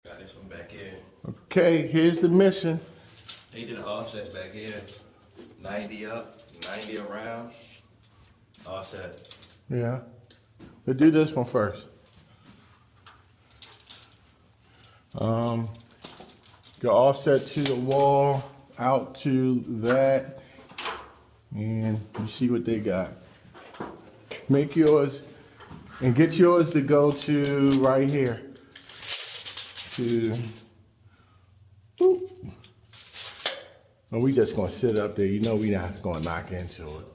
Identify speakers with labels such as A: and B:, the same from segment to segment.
A: Got this one back here.
B: Okay, here's the mission.
A: They did an offset back here. 90 up, 90 around. Offset.
B: Yeah. We'll do this one first. Go offset to the wall, out to that, and you see what they got. Make yours, and get yours to go to right here. To, boop. And we just gonna sit up there. You know we not gonna knock into it.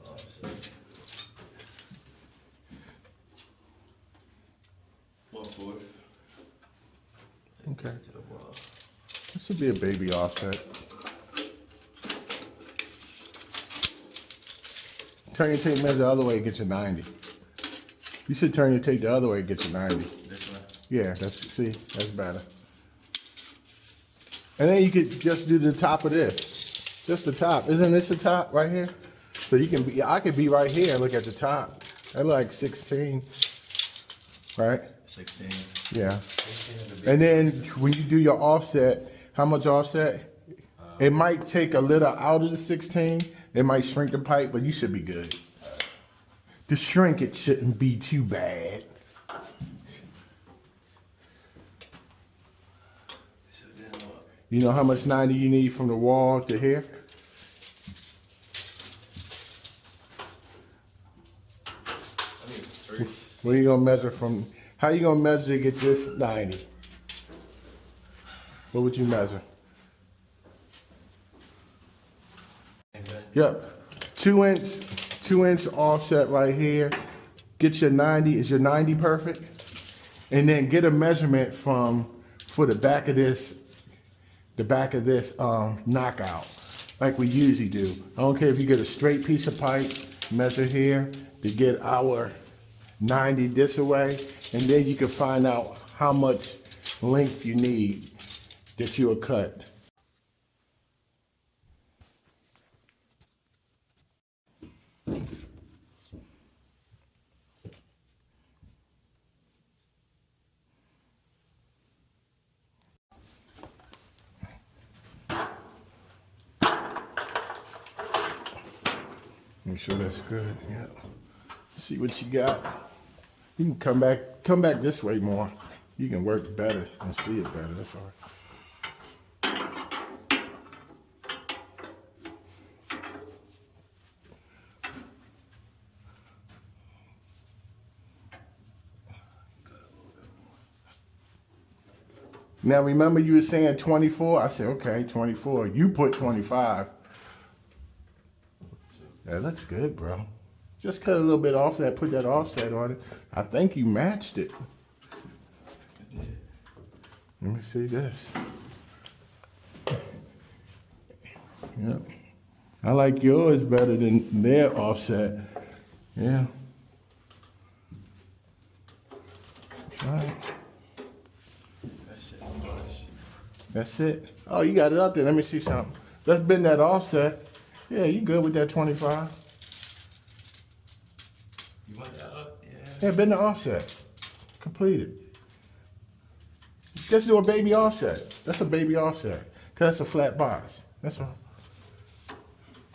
B: Okay. This should be a baby offset. Turn your tape measure the other way, get you 90. You should turn your tape the other way, get you 90.
A: This one?
B: Yeah, see, that's better. And then you could just do the top of this. Just the top. Isn't this the top right here? So you can be, I could be right here and look at the top. That's like 16, right?
A: 16.
B: Yeah. 16 and then when you do your offset, how much offset? It might take a little out of the 16. It might shrink the pipe, but you should be good. The shrinkage shouldn't be too bad. You know how much 90 you need from the wall to here? Where you gonna measure from? How you gonna measure to get this 90? What would you measure? Yep, 2 inch offset right here. Get your 90. Is your 90 perfect? And then get a measurement for the back of this. Knockout, like we usually do. I don't care if you get a straight piece of pipe, measure here to get our 90 this away, and then you can find out how much length you need that you will cut. Make sure that's good. Yeah. See what you got. You can come back this way more. You can work better and see it better. That's all right. Now remember you were saying 24? I said, okay, 24. You put 25. That looks good, bro. Just cut a little bit off that, put that offset on it. I think you matched it. Let me see this. Yep. I like yours better than their offset. Yeah. All right. That's it. Oh, you got it up there. Let me see something. Let's bend that offset. Yeah, you good with that 25.
A: You want that up? Yeah.
B: Yeah, bend the offset. Completed. Just do a baby offset. That's a baby offset. Because that's a flat box. That's all.